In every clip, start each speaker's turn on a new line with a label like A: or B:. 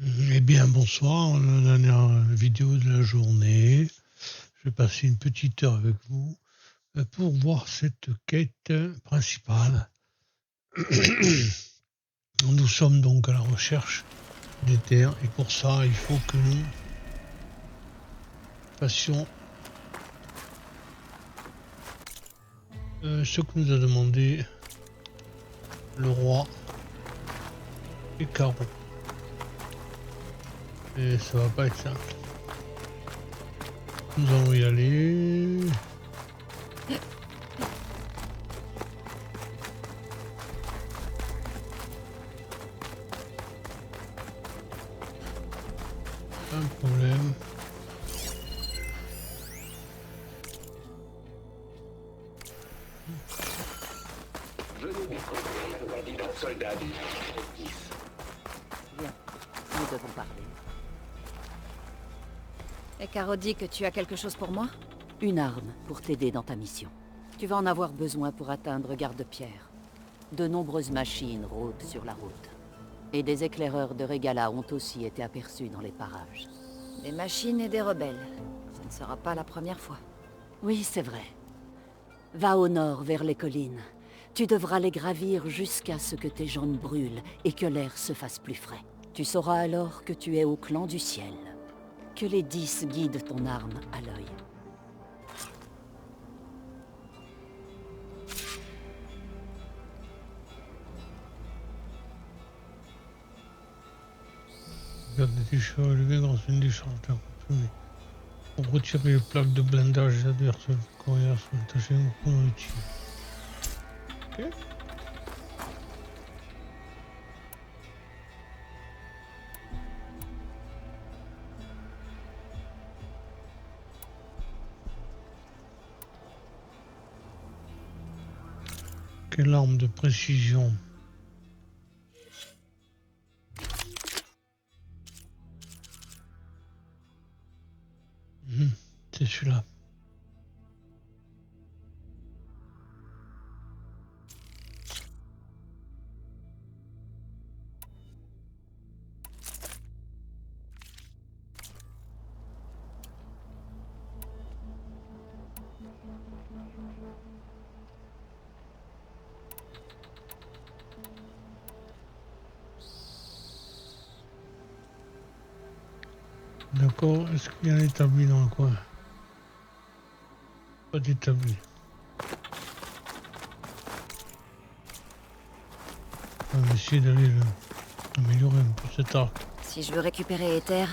A: Eh bien, bonsoir, la dernière vidéo de la journée. Je vais passer une petite heure avec vous pour voir cette quête principale. Nous sommes donc à la recherche des terres et pour ça, il faut que nous fassions ce que nous a demandé le roi et Caro. Et ça va pas être simple. Nous allons y aller. Pas un problème.
B: Venez découvrir un soldat du
C: Bien, nous devons parler.
D: Et Caro dit que tu as quelque chose pour moi?
C: Une arme pour t'aider dans ta mission. Tu vas en avoir besoin pour atteindre Garde-Pierre. De nombreuses machines rôdent sur la route. Et des éclaireurs de Régala ont aussi été aperçus dans les parages.
D: Des machines et des rebelles. Ça ne sera pas la première fois.
C: Oui, c'est vrai. Va au nord, vers les collines. Tu devras les gravir jusqu'à ce que tes jambes brûlent et que l'air se fasse plus frais. Tu sauras alors que tu es au clan du ciel. Que les 10 guident ton arme à l'œil.
A: Garde des chevaux élevés grâce à une décharge d'un comprimé. Pour retirer les plaques de blindage des adversaires coréens sont attachés au point utile. Ok. Quelle arme de précision. C'est celui-là. D'accord, est-ce qu'il y a un établi dans le coin? Pas d'établi. On va essayer d'aller améliorer un peu cet arc.
D: Si je veux récupérer Ether,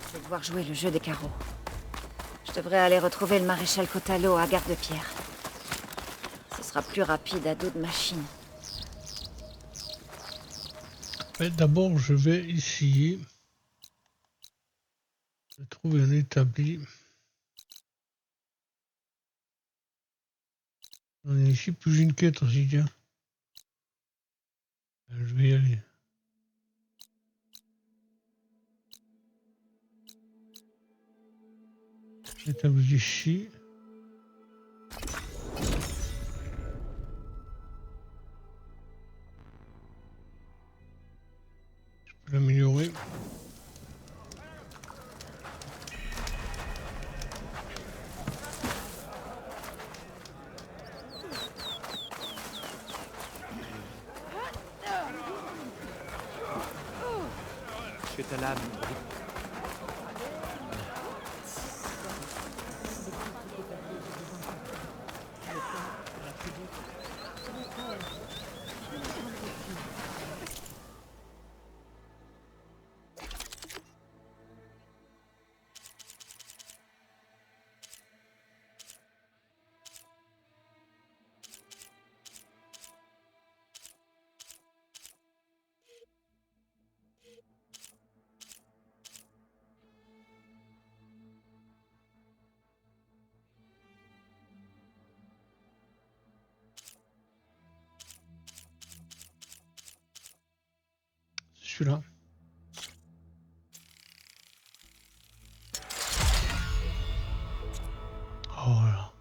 D: je vais devoir jouer le jeu des carreaux. Je devrais aller retrouver le maréchal Kotalo à Garde-Pierre. Ce sera plus rapide à dos de machine.
A: Mais d'abord, je vais essayer de trouver un établi. On est ici, plus j'ai une quête aussi, tiens. Je vais y aller. Établi ici. Je peux l'améliorer.
E: Que ta lame
A: Celui-là. Oh là.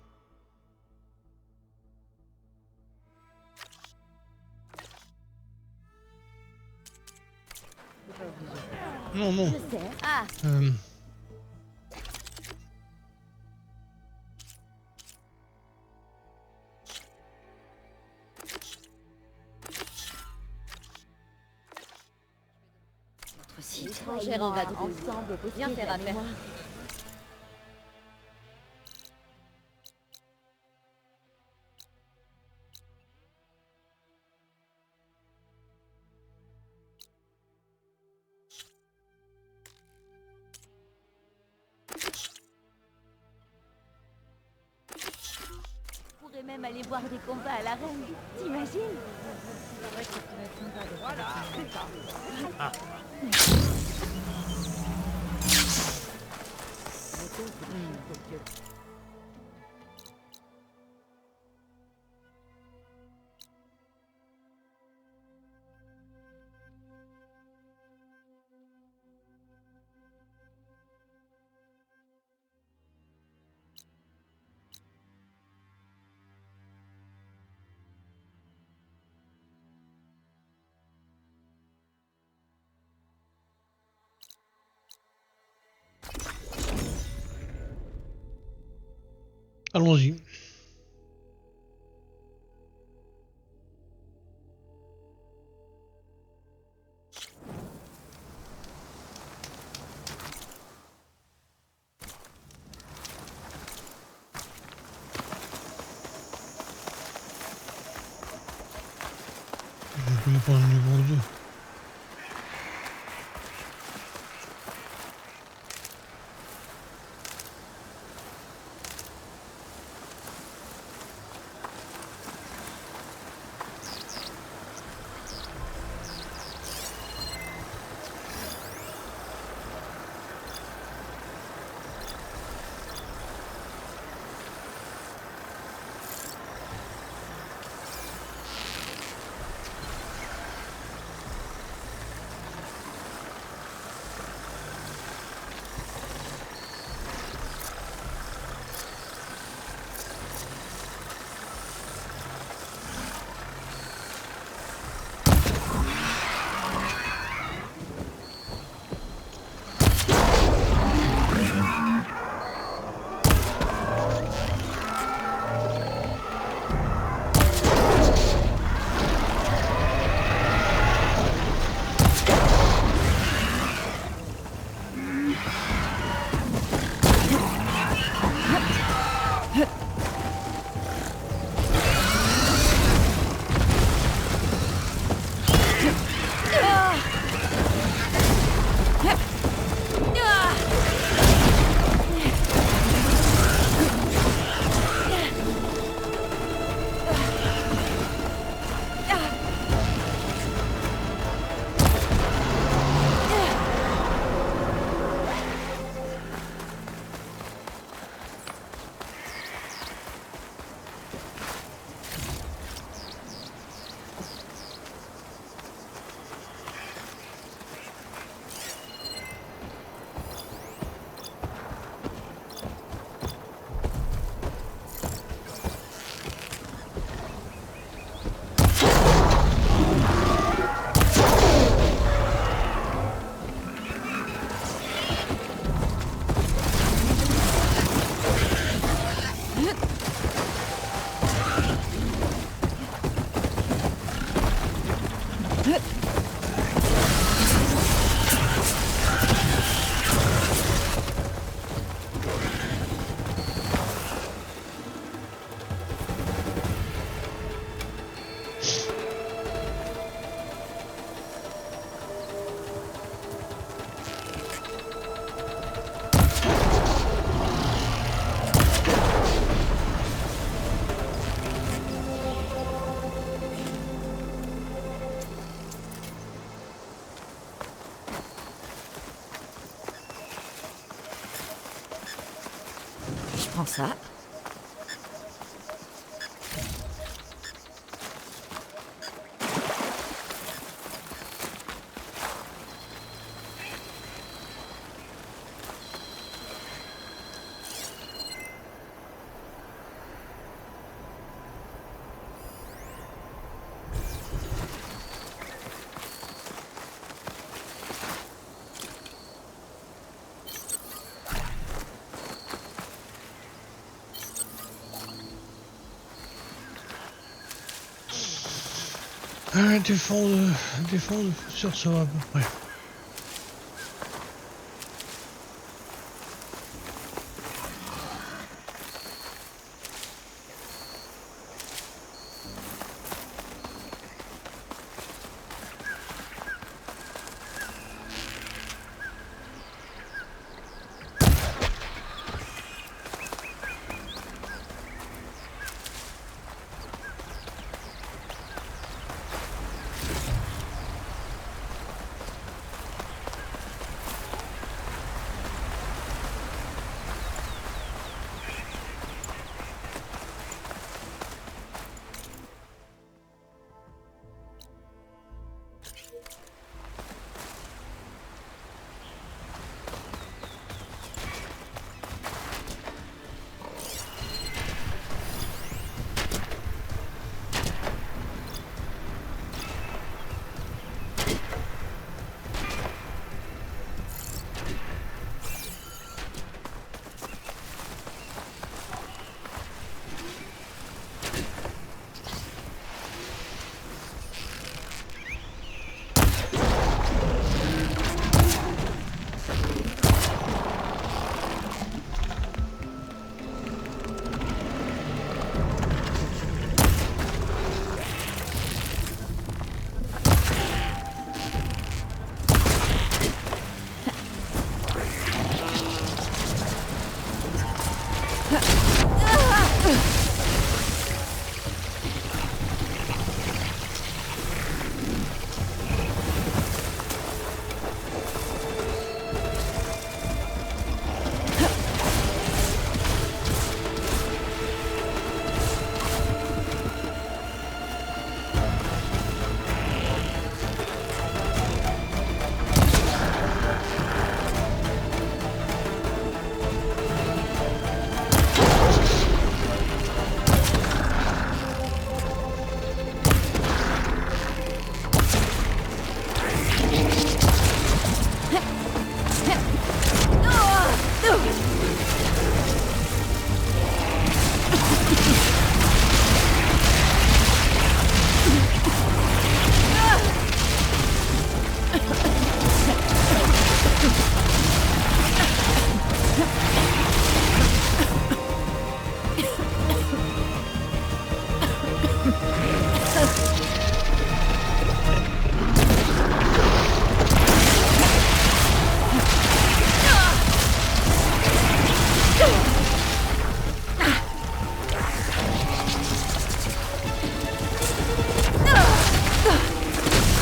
A: Non, non.
D: Je sais. Ah, notre site.
F: On va ensemble bien faire affaire. On pourrait même aller voir des combats à l'arène. T'imagines?
A: allons-y. Je vais prendre le numéro 2.
D: Je prends ça.
A: Défense, sûr, ça va à peu près.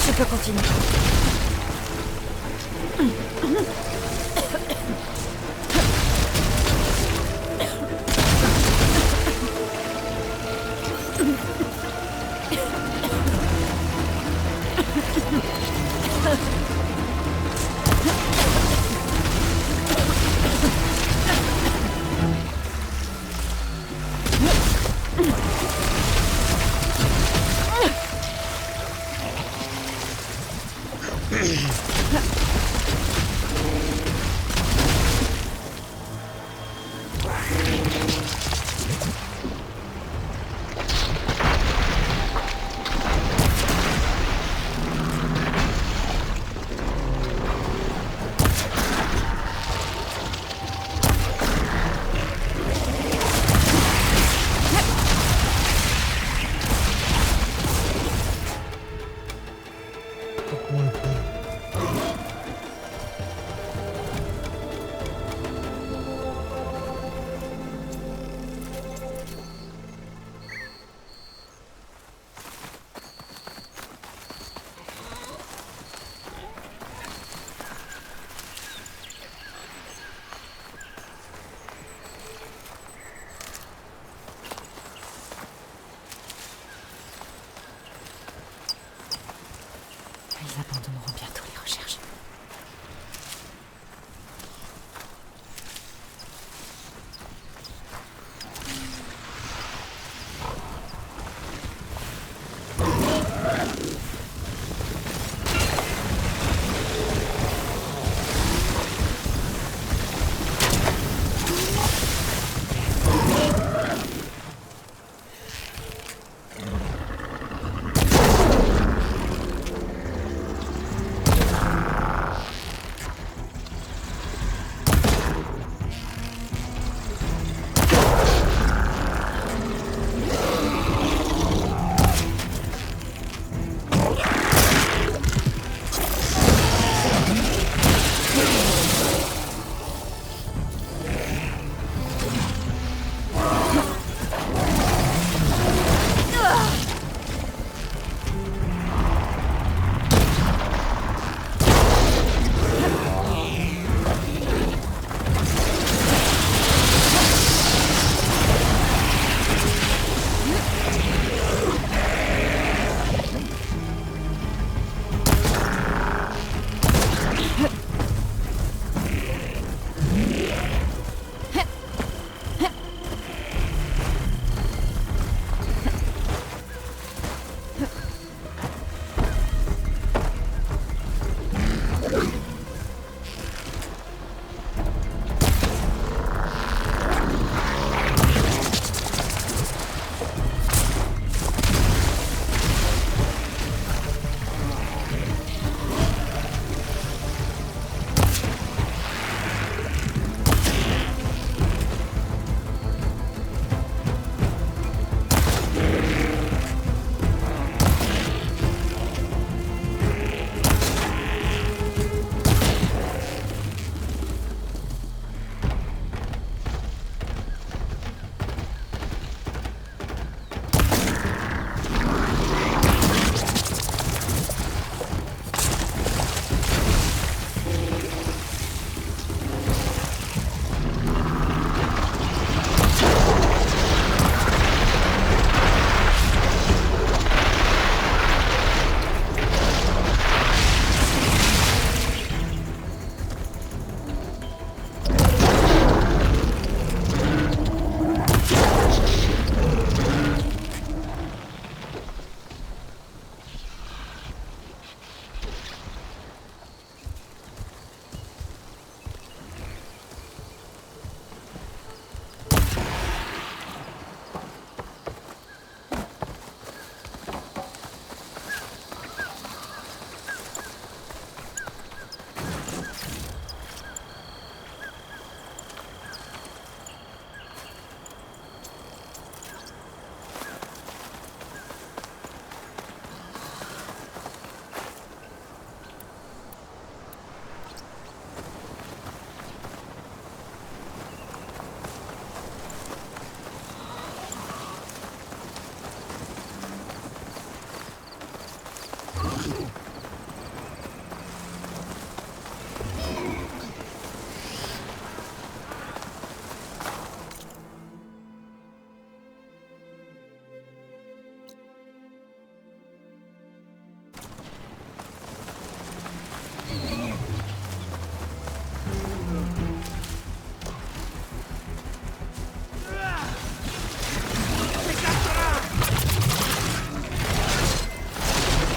D: Je peux continuer.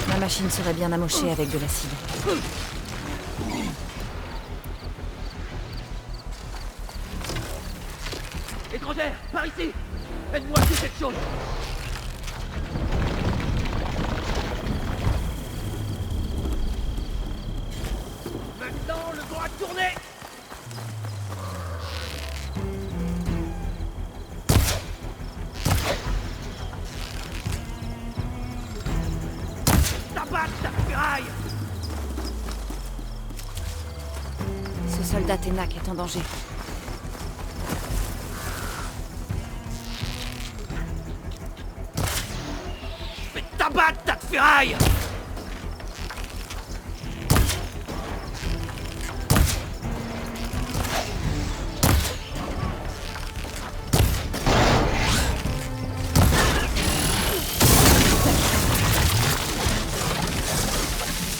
D: La machine serait bien amochée avec de l'acide.
E: Étrangère, par ici! Faites-moi tout quelque chose! Maintenant, le droit de tourner! Tabac, ta ferraille!
D: Ce soldat Ténac est en danger.
E: Mais tabac, ta ferraille!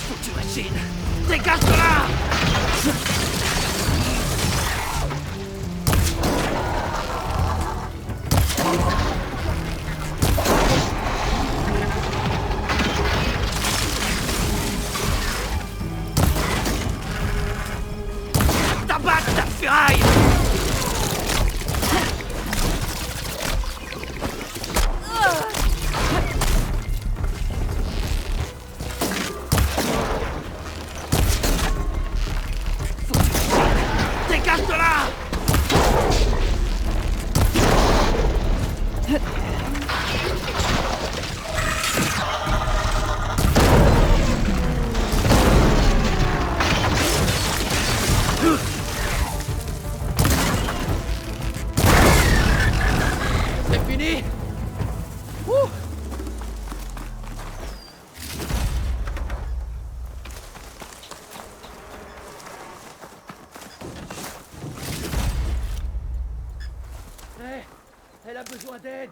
E: Foutue machine! Dégage de là! Tabac, ta ferraille! Dégage de là! C'est fini? Ouh! Elle a besoin d'aide.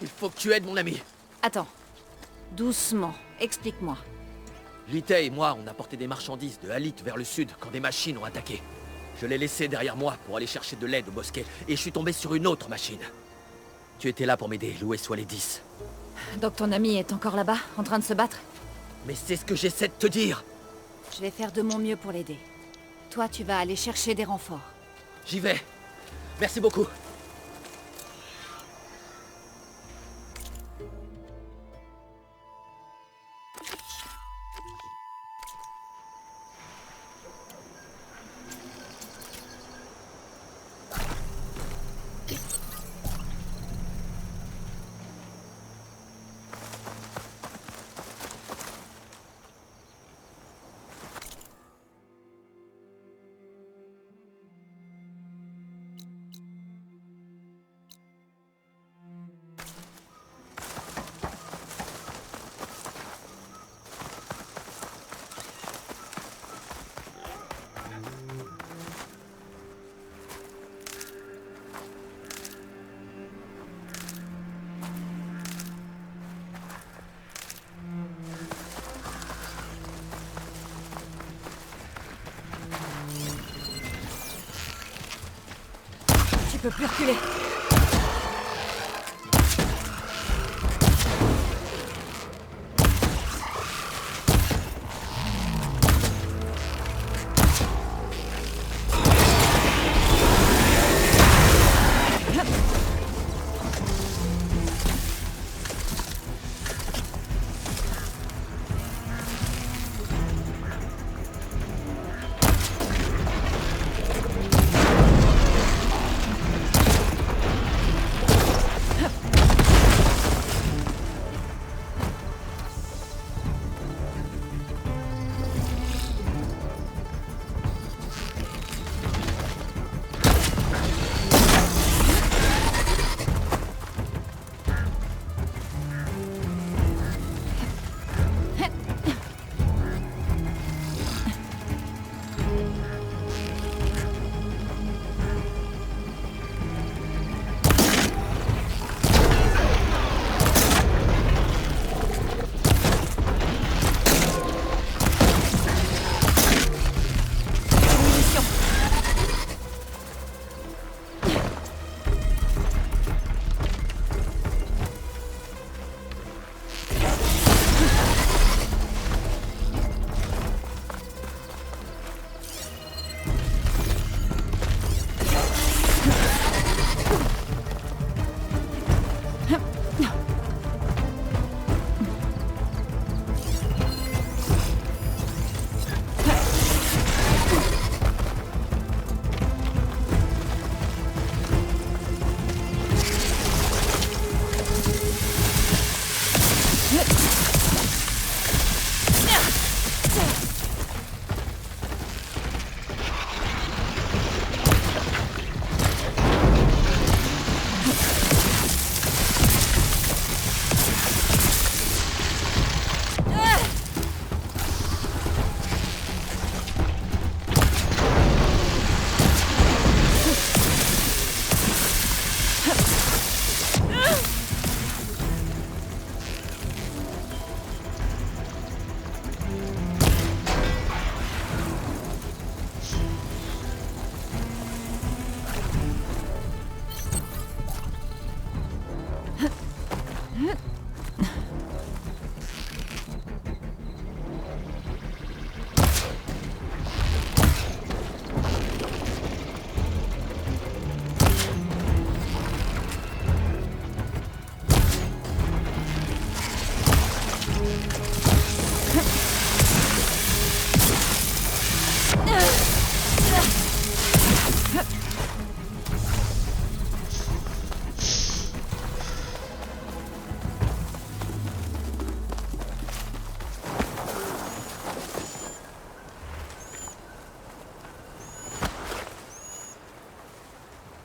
E: Il faut que tu aides mon ami.
D: Attends. Doucement. Explique-moi.
E: Lité et moi, on a porté des marchandises de Halit vers le sud quand des machines ont attaqué. Je l'ai laissé derrière moi pour aller chercher de l'aide au bosquet et je suis tombé sur une autre machine. Tu étais là pour m'aider, loué soit les 10.
D: Donc ton ami est encore là-bas, en train de se battre?
E: Mais c'est ce que j'essaie de te dire.
D: Je vais faire de mon mieux pour l'aider. Toi, tu vas aller chercher des renforts.
E: J'y vais. Merci beaucoup.
D: Tu peux plus reculer.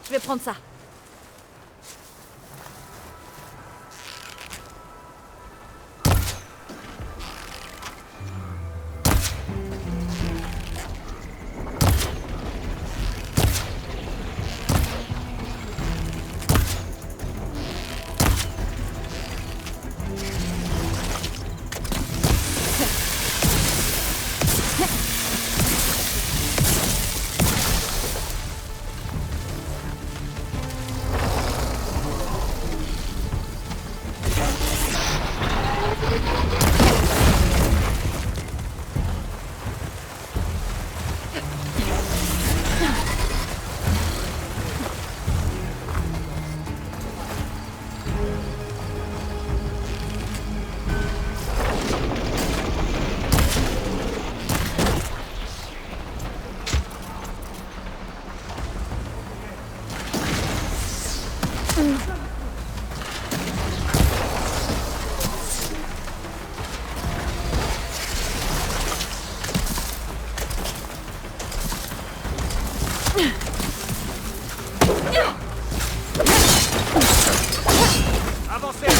D: Je vais prendre ça.
A: Attends que je...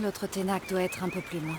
D: L'autre Ténac doit être un peu plus loin.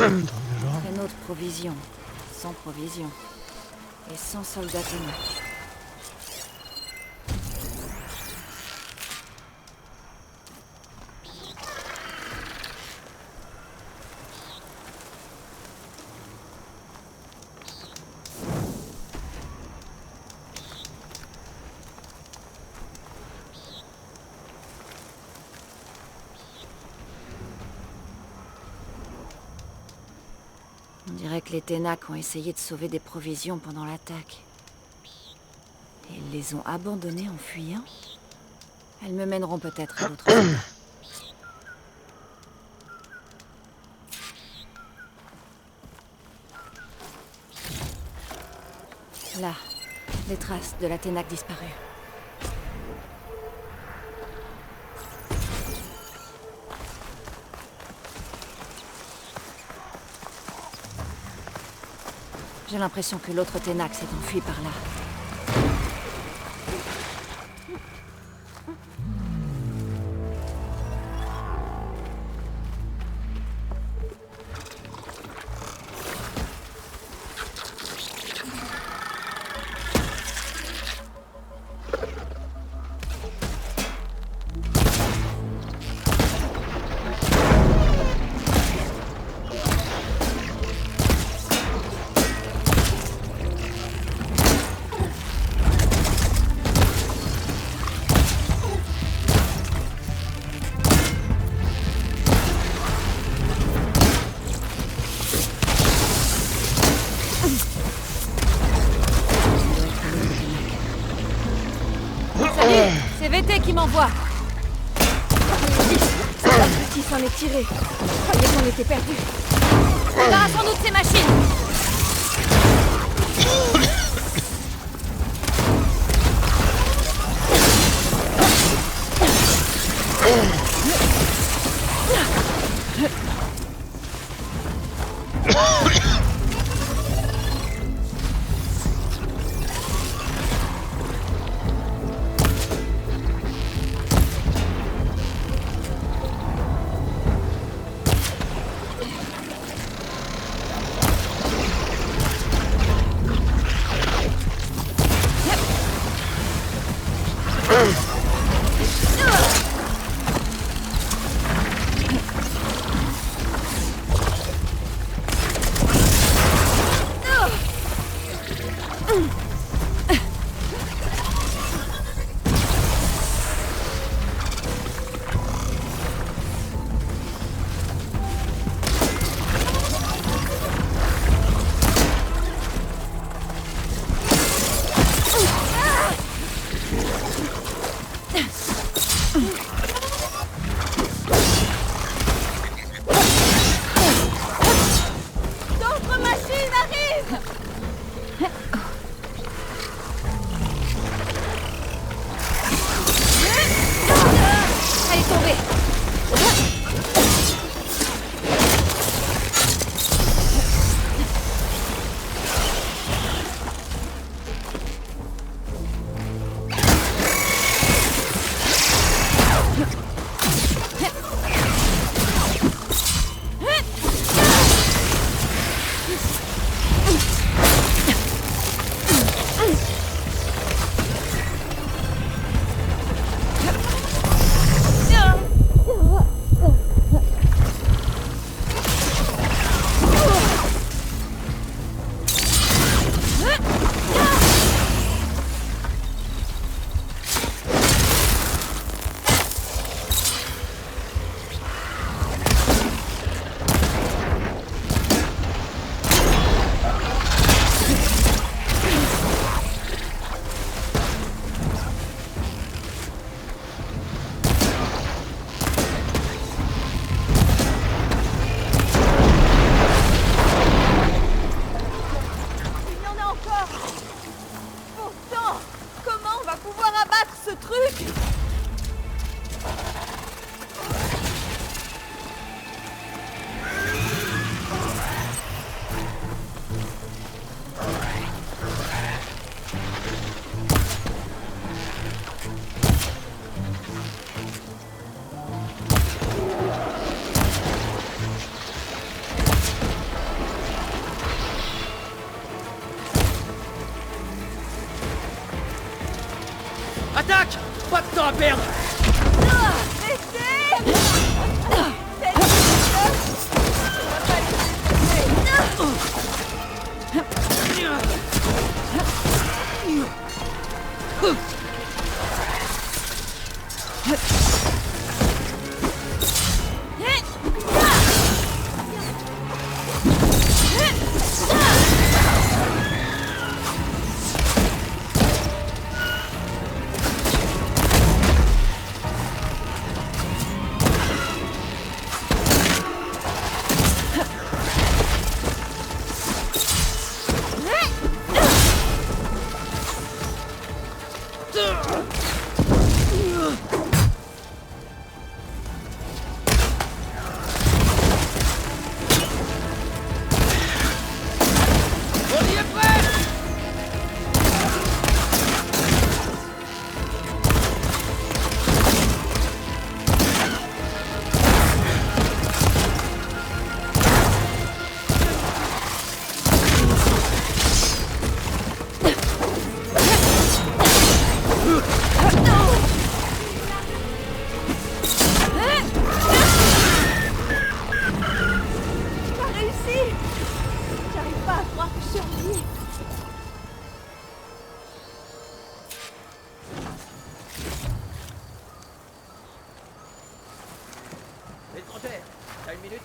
D: Une autre provision, sans provision, et sans soldats Ténac. On dirait que les Ténac ont essayé de sauver des provisions pendant l'attaque. Et ils les ont abandonnées en fuyant. Elles me mèneront peut-être à l'autre soldats. Là, les traces de la Ténac disparue. J'ai l'impression que l'autre Ténac s'est enfui par là. C'est VT qui m'envoie. C'est la petite s'en est tirée. Je croyais qu'on était perdus. On aura sans doute ces machines.
E: Pas de temps à perdre! Étrangère, t'as une minute?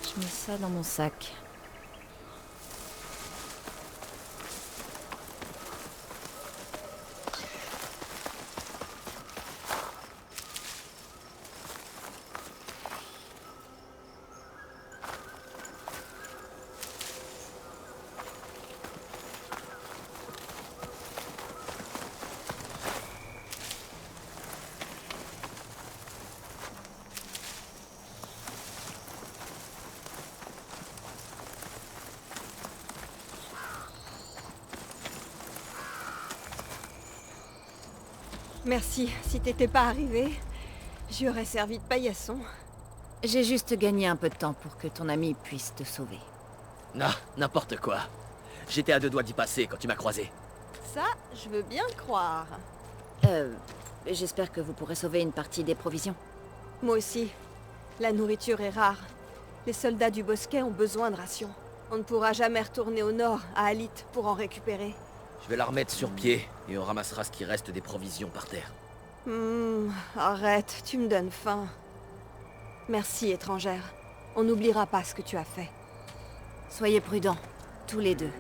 D: Je mets ça dans mon sac.
G: Merci, si t'étais pas arrivé, j'y aurais servi de paillasson.
D: J'ai juste gagné un peu de temps pour que ton ami puisse te sauver.
E: Non, n'importe quoi. J'étais à deux doigts d'y passer quand tu m'as croisé.
G: Ça, je veux bien croire.
D: J'espère que vous pourrez sauver une partie des provisions.
G: Moi aussi. La nourriture est rare. Les soldats du bosquet ont besoin de rations. On ne pourra jamais retourner au nord, à Alit, pour en récupérer.
E: Je vais la remettre sur pied et on ramassera ce qui reste des provisions par terre.
G: Arrête, tu me donnes faim. Merci, étrangère. On n'oubliera pas ce que tu as fait.
D: Soyez prudents, tous les deux.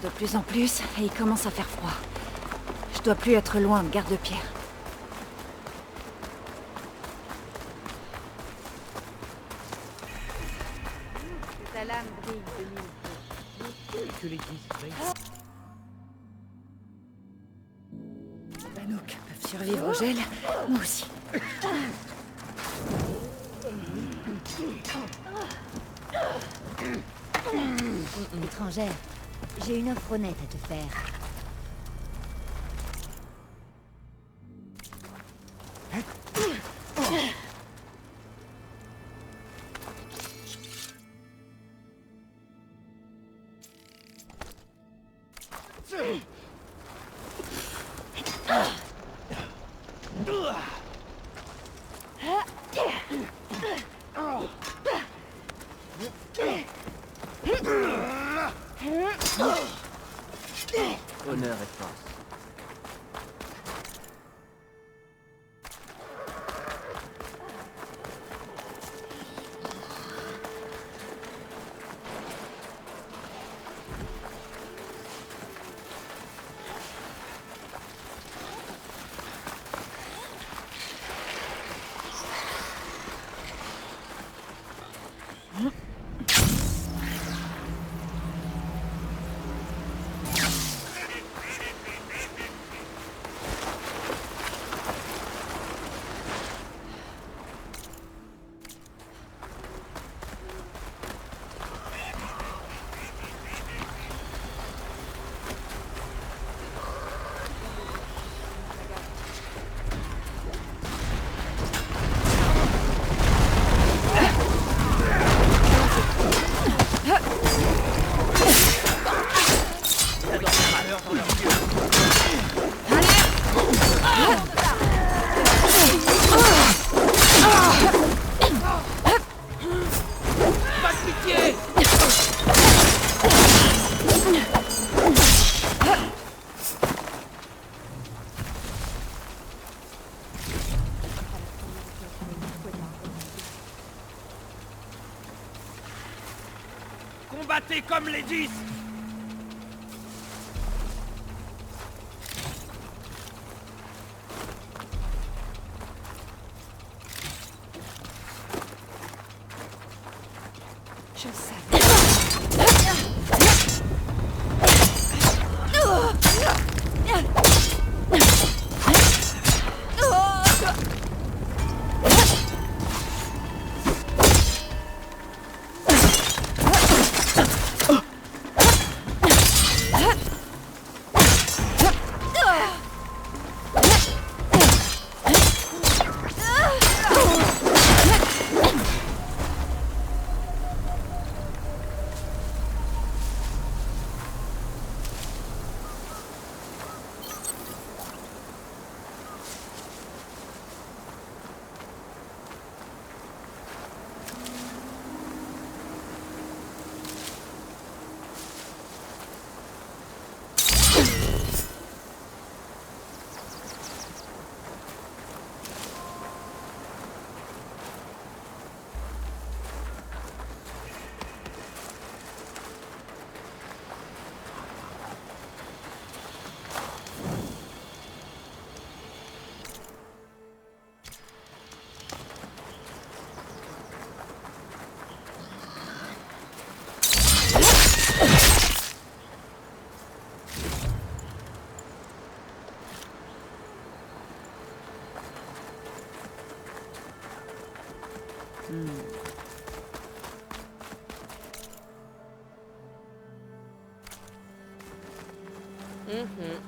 D: de plus en plus et il commence à faire froid. Je dois plus être loin de garde-pierre.
F: Ta lame brille de mille feux.
E: Que les 10
D: Bannook peuvent survivre au gel, moi aussi.
F: Étrangère, j'ai une offre honnête à te faire.
E: Honneur et force. Combattez comme les 10!
D: Je savais.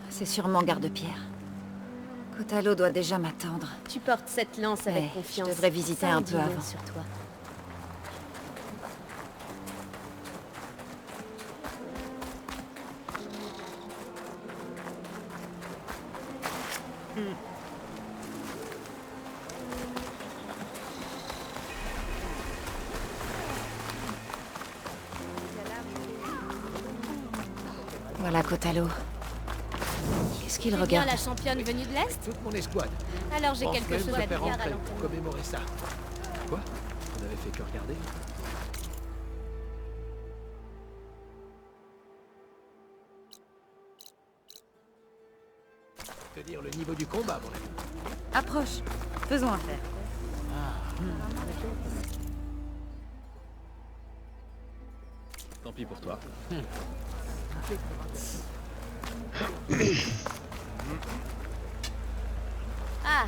D: C'est sûrement garde-pierre. Kotalo doit déjà m'attendre.
F: Tu portes cette lance avec
D: Ouais,
F: confiance.
D: je devrais visiter
F: Ça en
D: un
F: dit
D: peu
F: long
D: avant.
F: sur toi.
D: Voilà Kotalo. Qu'est-ce qu'il
F: Tu es bien
D: regarde?
F: la championne venue de l'Est?
B: Toute mon escouade.
F: Alors j'ai
B: Pense
F: quelque
B: même
F: chose
B: te
F: à te
B: faire
F: dire à
B: rentrer
F: l'antenne.
B: pour commémorer ça. Quoi? On avait fait que regarder? te dire le niveau du combat, mon ami.
D: Approche. Faisons affaire.
B: Tant pis pour toi.
F: Ah,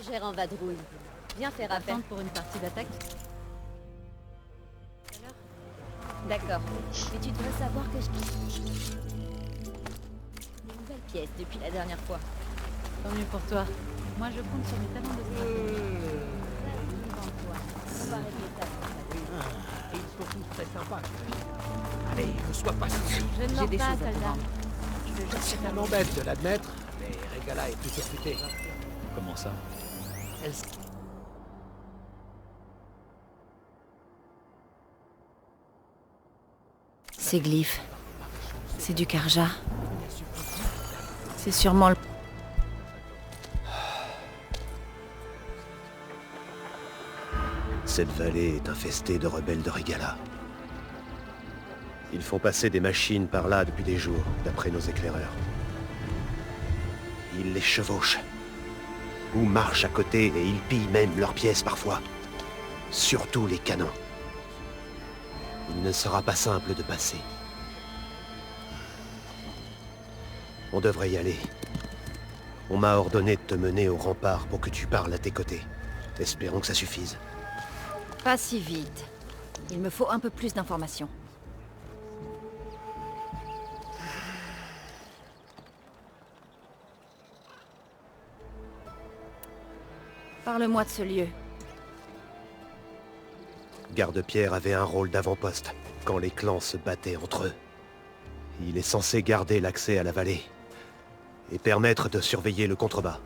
F: étrangère en vadrouille. Viens faire affaire.
H: Attendre pour une partie d'attaque.
F: D'accord. Mais tu dois savoir que je... Une nouvelle pièce depuis la dernière fois.
H: Tant mieux pour toi. Moi, je compte sur mes talents de stratège.
F: Vas-y, vends-toi. On va régler ça.
B: Et ils sont tous très sympas. Allez, ne sois pas souci.
F: Je ne
H: J'ai
F: mords
H: des
F: pas,
H: choses à te
F: soldat.
H: vendre.
F: Je veux juste
B: Ça m'embête de l'admettre, mais Regala est plutôt futée.
I: Comment ça?
B: Elle
D: Ces glyphes. C'est du Karja. C'est sûrement le...
J: Cette vallée est infestée de rebelles de Regala. Ils font passer des machines par là depuis des jours, d'après nos éclaireurs. Ils les chevauchent. Ou marchent à côté et ils pillent même leurs pièces parfois. Surtout les canons. Il ne sera pas simple de passer. On devrait y aller. On m'a ordonné de te mener au rempart pour que tu parles à tes côtés. Espérons que ça suffise.
D: Pas si vite. Il me faut un peu plus d'informations. Parle-moi de ce lieu.
J: Garde-Pierre avait un rôle d'avant-poste quand les clans se battaient entre eux. Il est censé garder l'accès à la vallée et permettre de surveiller le contrebas.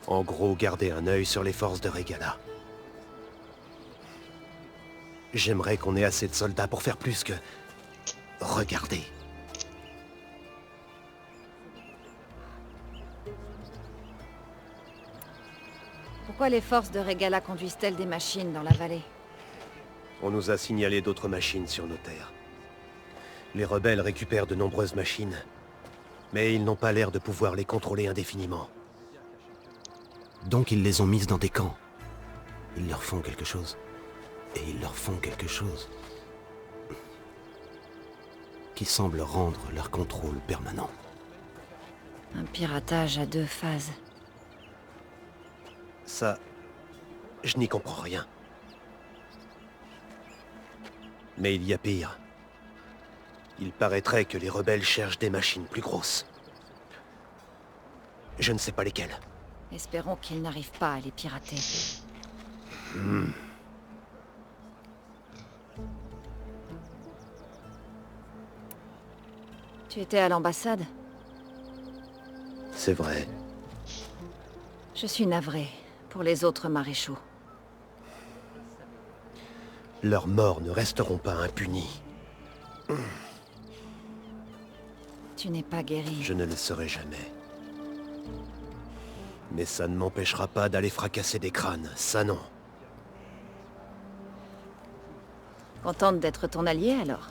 J: En gros, garder un œil sur les forces de Regala. J'aimerais qu'on ait assez de soldats pour faire plus que... regarder.
D: Pourquoi les forces de Regala conduisent-elles des machines dans la vallée?
J: On nous a signalé d'autres machines sur nos terres. Les rebelles récupèrent de nombreuses machines, mais ils n'ont pas l'air de pouvoir les contrôler indéfiniment. Donc ils les ont mises dans des camps. Ils leur font quelque chose. Et ils leur font quelque chose qui semble rendre leur contrôle permanent.
D: Un piratage à deux phases.
J: Ça, je n'y comprends rien. Mais il y a pire. Il paraîtrait que les rebelles cherchent des machines plus grosses. Je ne sais pas lesquelles.
D: Espérons qu'ils n'arrivent pas à les pirater. Tu étais à l'ambassade?
J: C'est vrai.
D: Je suis navrée pour les autres maréchaux.
J: Leurs morts ne resteront pas impunis.
D: Tu n'es pas guéri.
J: Je ne le serai jamais. Mais ça ne m'empêchera pas d'aller fracasser des crânes, ça non.
D: Contente d'être ton allié alors?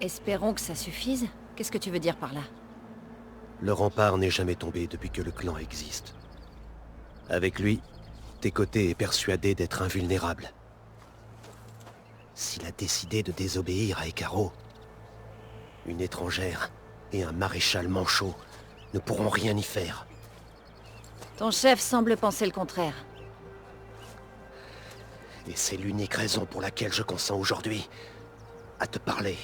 D: Espérons que ça suffise. Qu'est-ce que tu veux dire par là?
J: Le rempart n'est jamais tombé depuis que le clan existe. Avec lui, Tékoté est persuadé d'être invulnérable. S'il a décidé de désobéir à Hécaro, une étrangère et un maréchal manchot ne pourront rien y faire.
D: Ton chef semble penser le contraire.
J: Et c'est l'unique raison pour laquelle je consens aujourd'hui à te parler.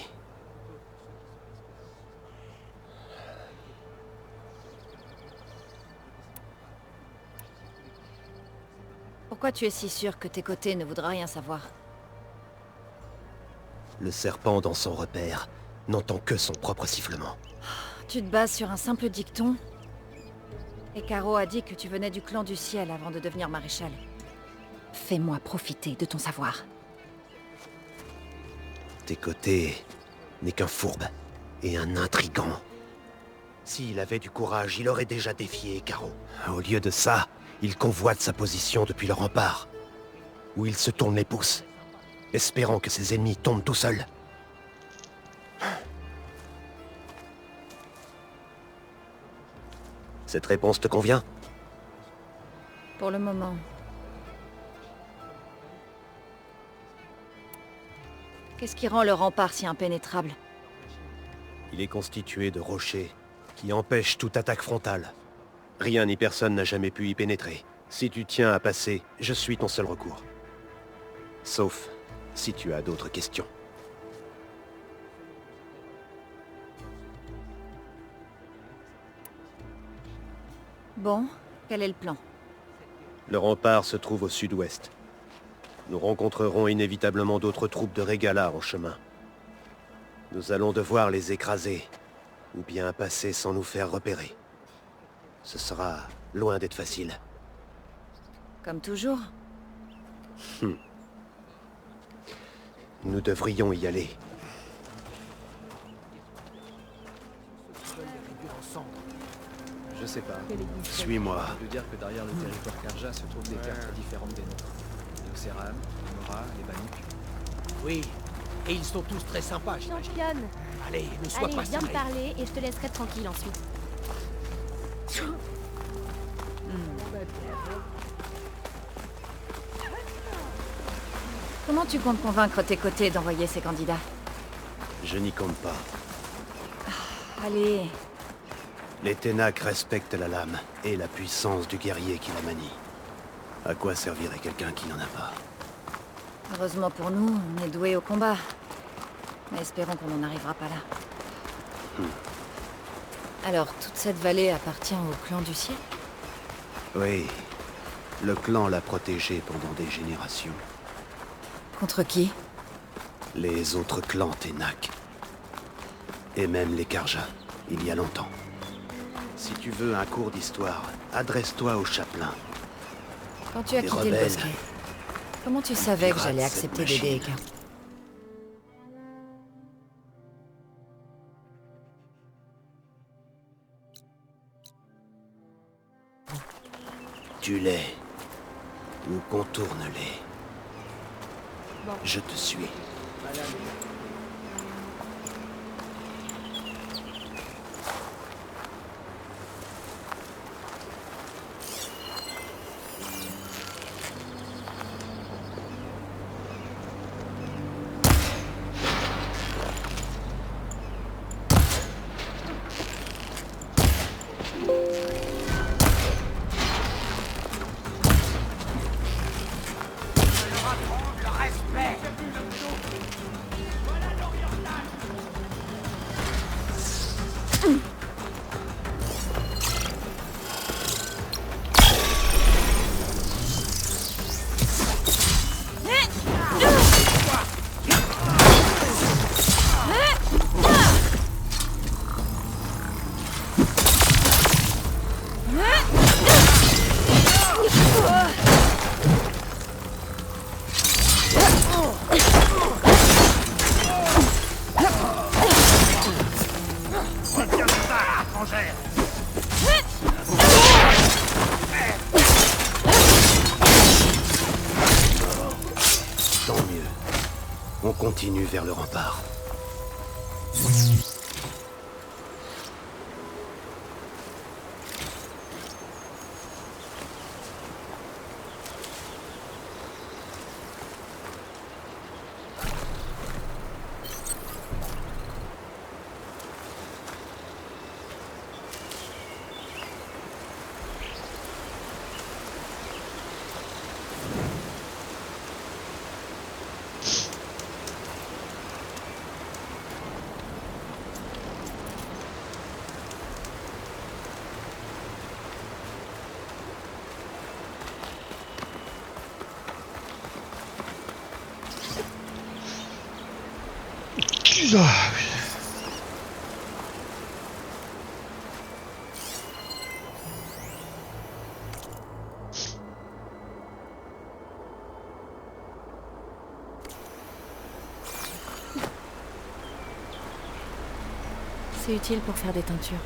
D: Pourquoi tu es si sûr que tes côtés ne voudra rien savoir?
J: Le serpent dans son repère n'entend que son propre sifflement.
D: Tu te bases sur un simple dicton? Et Caro a dit que tu venais du clan du ciel avant de devenir maréchal. Fais-moi profiter de ton savoir.
J: Tes côtés n'est qu'un fourbe et un intrigant. S'il avait du courage, il aurait déjà défié Caro. Au lieu de ça, il convoite sa position depuis le rempart, où il se tourne les pouces, espérant que ses ennemis tombent tout seuls. Cette réponse te convient?
D: Pour le moment. Qu'est-ce qui rend le rempart si impénétrable?
J: Il est constitué de rochers qui empêchent toute attaque frontale. Rien ni personne n'a jamais pu y pénétrer. Si tu tiens à passer, je suis ton seul recours. Sauf si tu as d'autres questions.
D: Bon, quel est le plan?
J: Le rempart se trouve au sud-ouest. Nous rencontrerons inévitablement d'autres troupes de Régala en chemin. Nous allons devoir les écraser, ou bien passer sans nous faire repérer. Ce sera loin d'être facile.
D: Comme toujours?
J: Nous devrions y aller.
I: Je sais pas.
J: Suis-moi.
I: Je veux dire que derrière le territoire Karja se trouvent des terres très différentes des nôtres. Les Oxeram, les Mora, les Banuk.
B: Oui, et ils sont tous très sympas, j'imagine.
F: Championne.
B: Allez, ne sois
F: Allez,
B: pas
F: viens me
B: serré.
F: parler et je te laisserai tranquille ensuite.
D: Comment tu comptes convaincre tes côtés d'envoyer ces candidats?
J: Je n'y compte pas.
D: Allez,
J: Les Ténac respectent la lame et la puissance du guerrier qui la manie. À quoi servirait quelqu'un qui n'en a pas?
D: heureusement pour nous, on est doués au combat. Mais espérons qu'on n'en arrivera pas là. Alors, toute cette vallée appartient au clan du ciel?
J: Oui. Le clan l'a protégé pendant des générations.
D: Contre qui?
J: Les autres clans Ténac. Et même les Karja, il y a longtemps. Si tu veux un cours d'histoire, adresse-toi au chapelain.
D: Quand tu as
J: Les
D: quitté le
J: rebelles.
D: bosquet, comment tu savais que
J: pirates,
D: j'allais
J: cette
D: accepter d'aider
J: machine.
D: Eka?
J: Tue-les. Ou contourne-les. Je te suis. Tant mieux. On continue vers le rempart.
A: Ah,
D: C'est utile pour faire des teintures.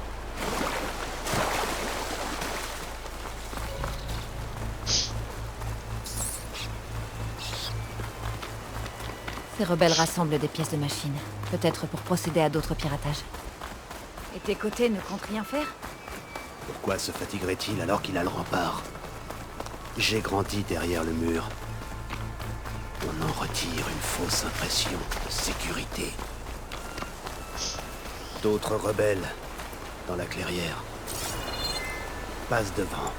D: Ces rebelles rassemblent des pièces de machines. Peut-être pour procéder à d'autres piratages. Et tes côtés ne comptent rien faire?
J: Pourquoi se fatiguerait-il alors qu'il a le rempart? J'ai grandi derrière le mur. On en retire une fausse impression de sécurité. D'autres rebelles, dans la clairière, passent devant.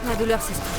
D: La douleur s'estompe.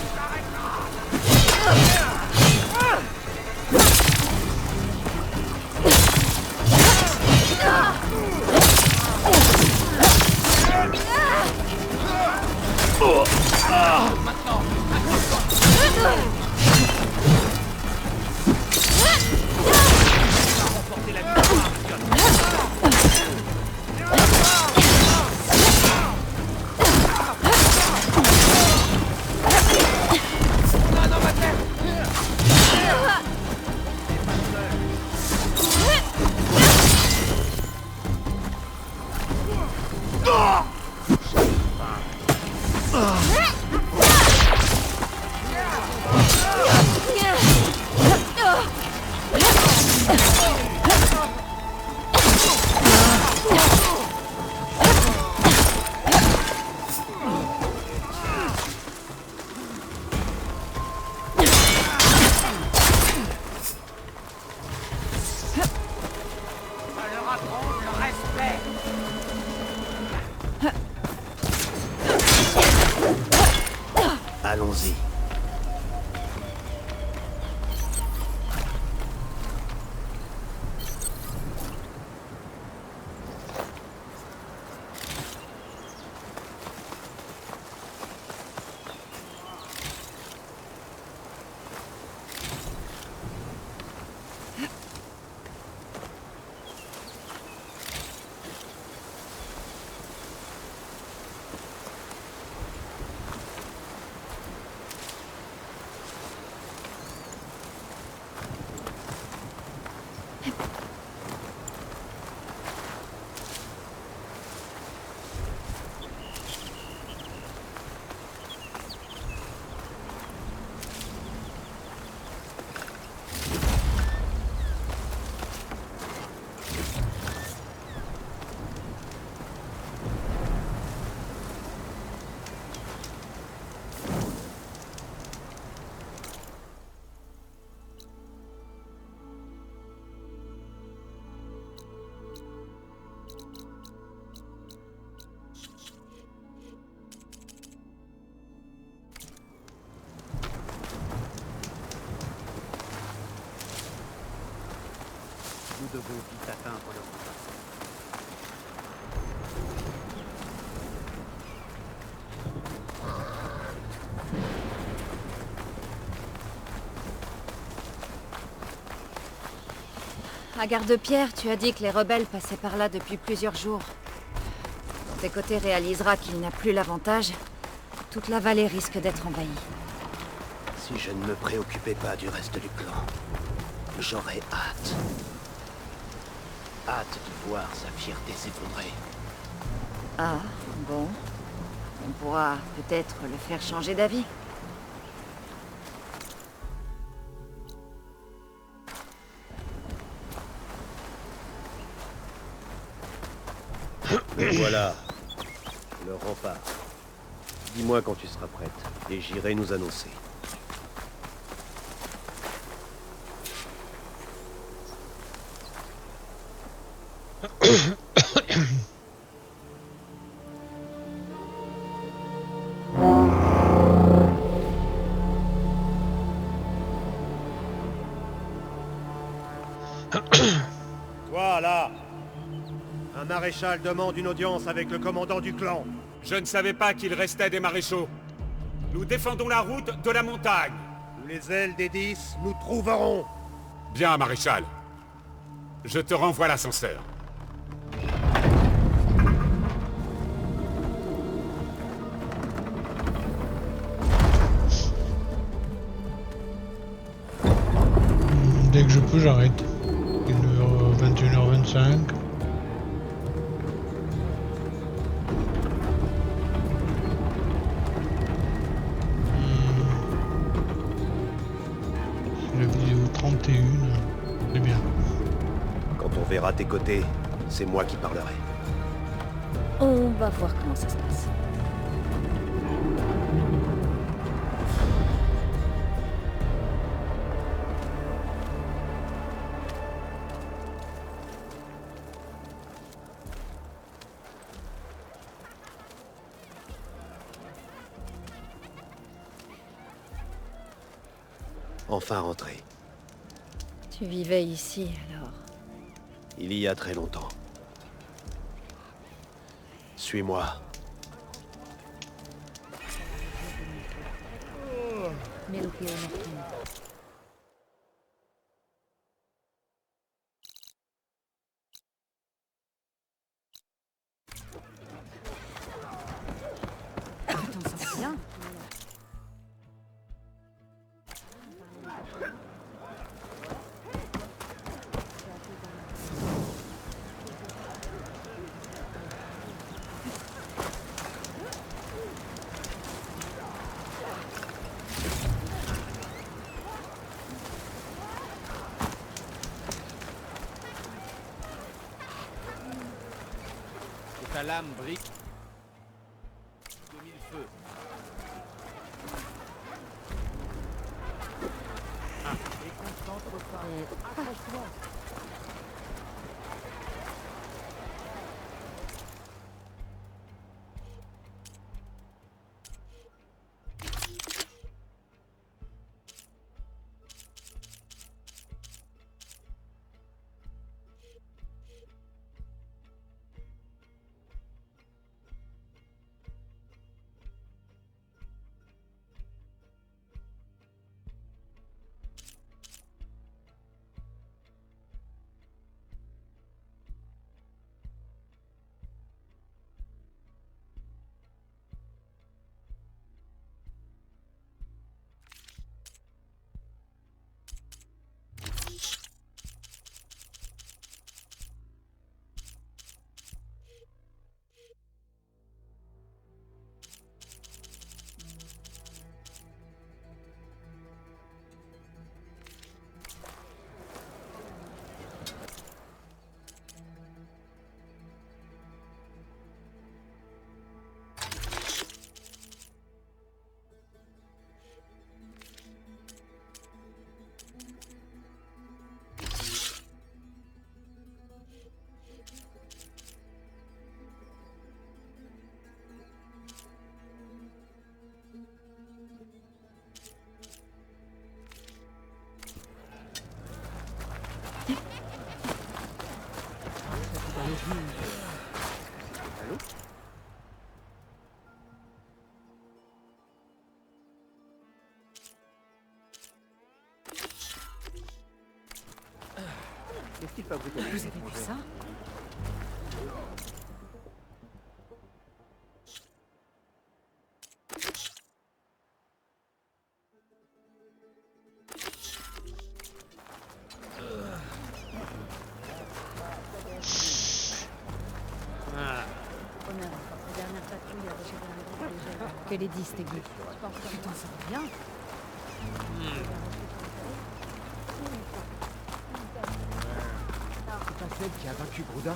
J: Allons-y.
K: Vous devons vite atteindre le rempart.
D: À Garde-Pierre, tu as dit que les rebelles passaient par là depuis plusieurs jours. Quand tes côtés réalisera qu'il n'a plus l'avantage, toute la vallée risque d'être envahie.
J: Si je ne me préoccupais pas du reste du clan, j'aurais hâte. Hâte de voir sa fierté s'effondrer.
D: Ah, bon. On pourra peut-être le faire changer d'avis.
J: Voilà. Le rempart. Dis-moi quand tu seras prête, et j'irai nous annoncer.
L: Toi, là! Un maréchal demande une audience avec le commandant du clan.
M: Je ne savais pas qu'il restait des maréchaux. Nous défendons la route de la montagne.
L: Sous les ailes des 10, nous trouverons.
M: Bien, maréchal. Je te renvoie l'ascenseur.
A: Dès que je peux, j'arrête. 21h25. C'est la vidéo 31. C'est bien.
J: Quand on verra tes côtés, c'est moi qui parlerai.
C: On va voir comment ça se passe.
J: Enfin rentré.
D: Tu vivais ici, alors?
J: Il y a très longtemps. Suis-moi.
F: Attends, ça va bien.
K: Que ta lame brille de mille feux. Et concentre-toi. Accroche-toi. Allô? Qu'est-ce qu'il fabrique?
F: Vous avez vu ça? Que les 10 t'aiguillent. Putain, ça va bien.
K: C'est pas celle qui a vaincu Grouda?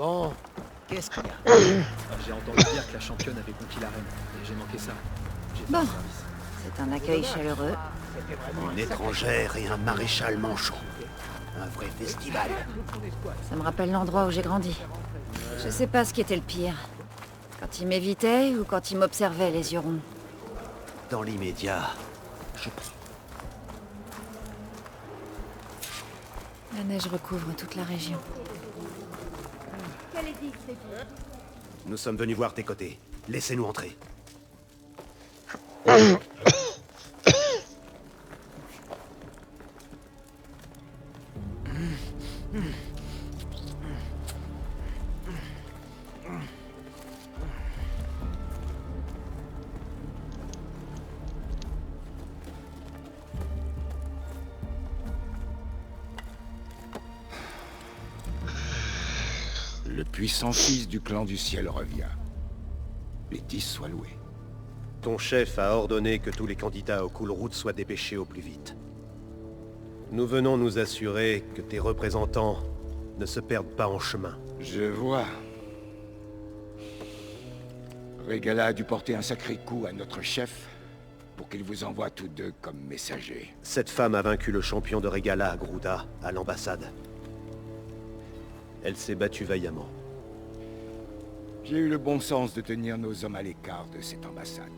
J: Bon, qu'est-ce qu'il y a?
I: J'ai entendu dire que la championne avait conquis l'arène, et j'ai manqué ça. J'ai fait
D: Bon.
I: le service.
D: C'est un accueil chaleureux.
J: Une étrangère et un maréchal manchot. Un vrai festival.
D: Ça me rappelle l'endroit où j'ai grandi. Je sais pas ce qui était le pire. Quand il m'évitait ou quand il m'observait les yeux ronds.
J: Dans l'immédiat,
D: La neige recouvre toute la région.
J: nous sommes venus voir tes côtés. Laissez-nous entrer.
N: Le puissant fils du clan du ciel revient. Les 10 soient loués.
J: Ton chef a ordonné que tous les candidats aux cool routes soient dépêchés au plus vite. Nous venons nous assurer que tes représentants ne se perdent pas en chemin.
N: Je vois. Régala a dû porter un sacré coup à notre chef pour qu'il vous envoie tous deux comme messagers.
J: Cette femme a vaincu le champion de Régala à Grouda, à l'ambassade. Elle s'est battue vaillamment.
N: J'ai eu le bon sens de tenir nos hommes à l'écart de cette ambassade.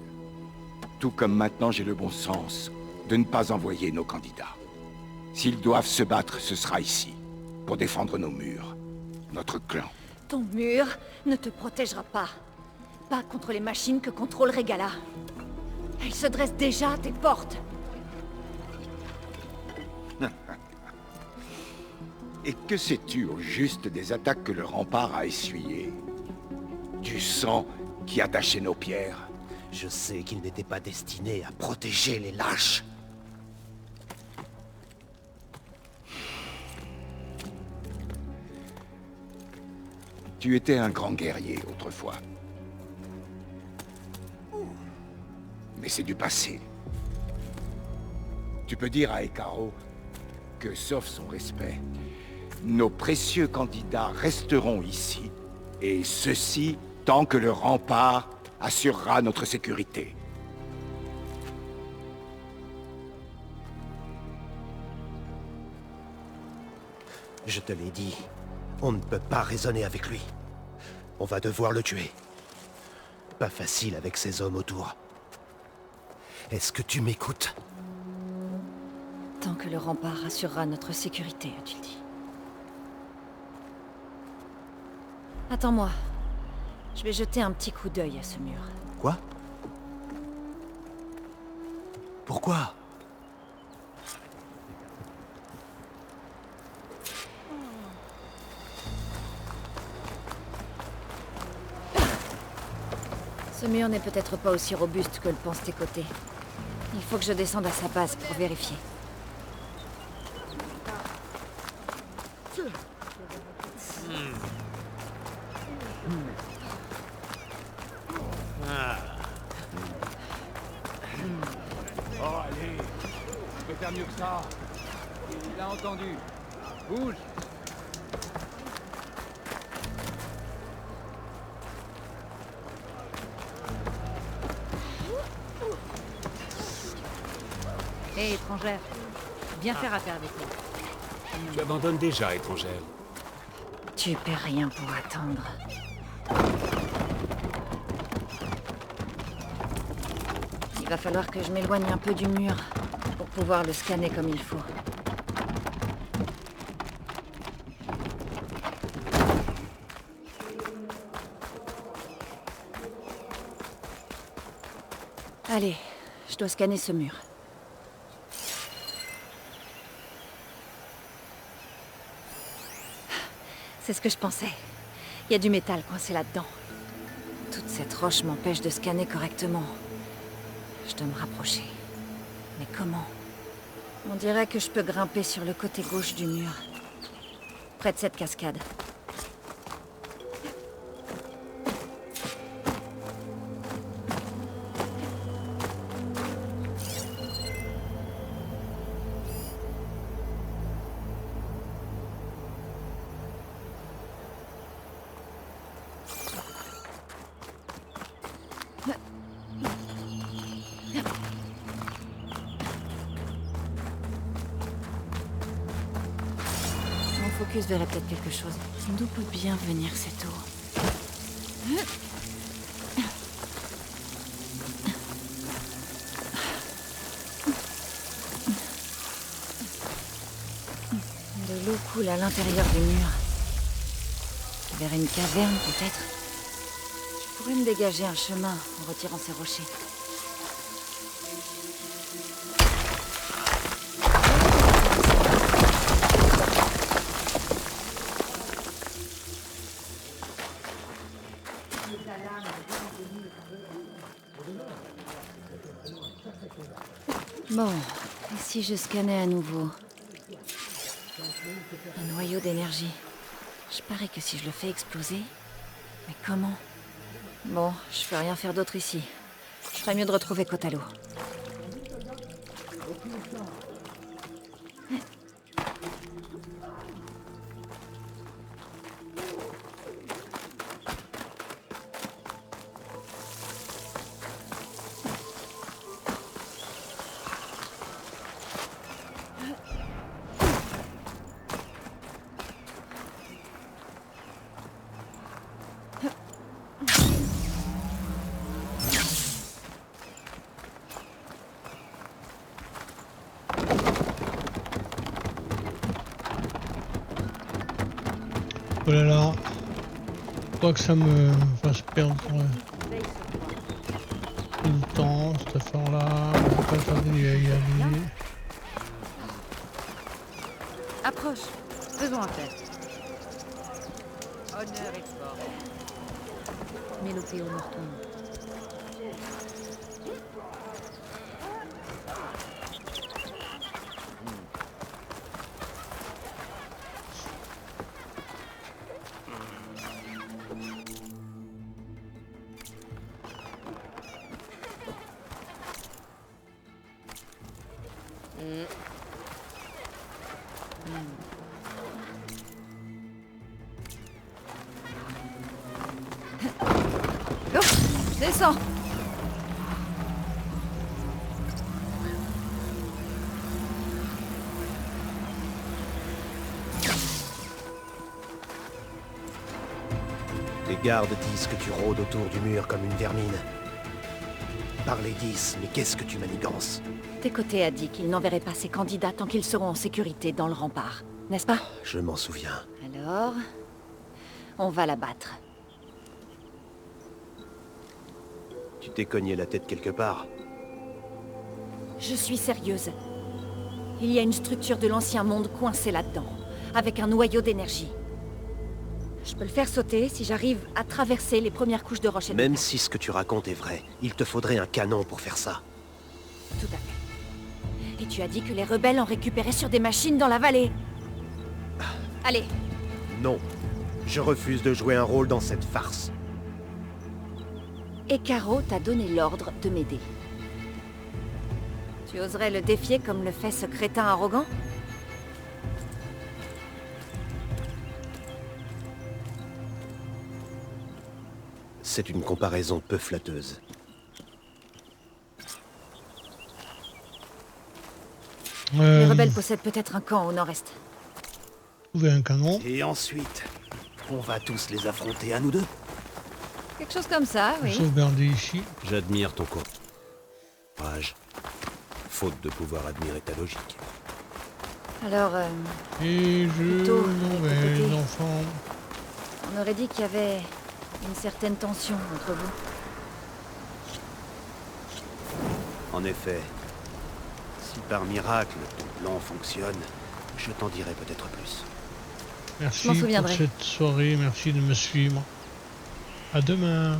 N: Tout comme maintenant j'ai le bon sens de ne pas envoyer nos candidats. S'ils doivent se battre, ce sera ici, pour défendre nos murs, notre clan.
D: Ton mur ne te protégera pas. Pas contre les machines que contrôle Régala. Elle se dresse déjà à tes portes.
N: Et que sais-tu au juste des attaques que le rempart a essuyées? Du sang qui a taché nos pierres?
J: Je sais qu'il n'était pas destiné à protéger les lâches.
N: Tu étais un grand guerrier autrefois. Mais c'est du passé. Tu peux dire à Hekarro que, sauf son respect, nos précieux candidats resteront ici, et ceci tant que le rempart assurera notre sécurité.
J: Je te l'ai dit, on ne peut pas raisonner avec lui. On va devoir le tuer. Pas facile avec ces hommes autour. Est-ce que tu m'écoutes?
D: Tant que le rempart assurera notre sécurité, as-tu dit. Attends-moi. Je vais jeter un petit coup d'œil à ce mur.
J: Quoi? Pourquoi?
D: Ce mur n'est peut-être pas aussi robuste que le pensent tes côtés. Il faut que je descende à sa base pour vérifier.
K: Oh, allez, tu peux faire mieux que ça. Il a entendu. Bouge.
H: Hé, étrangère. Viens faire affaire avec nous.
M: Tu abandonnes déjà, étrangère.
D: Tu perds rien pour attendre. Il va falloir que je m'éloigne un peu du mur pour pouvoir le scanner comme il faut. Allez, je dois scanner ce mur. C'est ce que je pensais. Il y a du métal coincé là-dedans. Toute cette roche m'empêche de scanner correctement. Je dois me rapprocher. Mais comment? On dirait que je peux grimper sur le côté gauche du mur. Près de cette cascade. focus verrait peut-être quelque chose. D'où peut bien venir cette eau? De l'eau coule à l'intérieur du mur. Vers une caverne, peut-être. Je pourrais me dégager un chemin en retirant ces rochers. Bon, et si je scannais à nouveau? Un noyau d'énergie. Je parie que si je le fais exploser... Mais comment? Bon, je peux rien faire d'autre ici. Je ferais mieux de retrouver Kotalo.
A: Oh là là, pas que ça me fasse perdre tout le temps, cette affaire-là, on va pas tarder à y aller.
H: Approche, faisons un test. Honneur et sport. Mélopéo Norton.
D: Descends!
J: Les gardes disent que tu rôdes autour du mur comme une vermine. Par les 10, mais qu'est-ce que tu manigances?
C: Tékoté a dit qu'il n'enverrait pas ses candidats tant qu'ils seront en sécurité dans le rempart, n'est-ce pas?
J: Je m'en souviens.
C: Alors, on va la battre.
J: Tu t'es cogné la tête quelque part?
C: Je suis sérieuse. Il y a une structure de l'ancien monde coincée là-dedans, avec un noyau d'énergie. Je peux le faire sauter si j'arrive à traverser les premières couches de roches.
J: Même si ce que tu racontes est vrai, il te faudrait un canon pour faire ça.
C: Tout à fait. Et tu as dit que les rebelles en récupéraient sur des machines dans la vallée. Allez.
J: Non. Je refuse de jouer un rôle dans cette farce.
C: Et Caro t'a donné l'ordre de m'aider. Tu oserais le défier comme le fait ce crétin arrogant?
J: C'est une comparaison peu flatteuse.
D: Les rebelles possèdent peut-être un camp au nord-est.
A: Trouver un canon.
J: Et ensuite, on va tous les affronter à nous deux.
D: Quelque chose comme ça, oui.
A: Sauvegarder ici.
J: J'admire ton courage. Faute de pouvoir admirer ta logique.
D: Alors,
A: Et
D: plutôt,
A: nouvelles
D: écoutez.
A: enfants.
D: On aurait dit qu'il y avait une certaine tension entre vous.
J: En effet, si par miracle ton plan fonctionne, je t'en dirai peut-être plus.
A: Merci
D: m'en
A: pour
D: souviendrai.
A: cette soirée, merci de me suivre. À demain.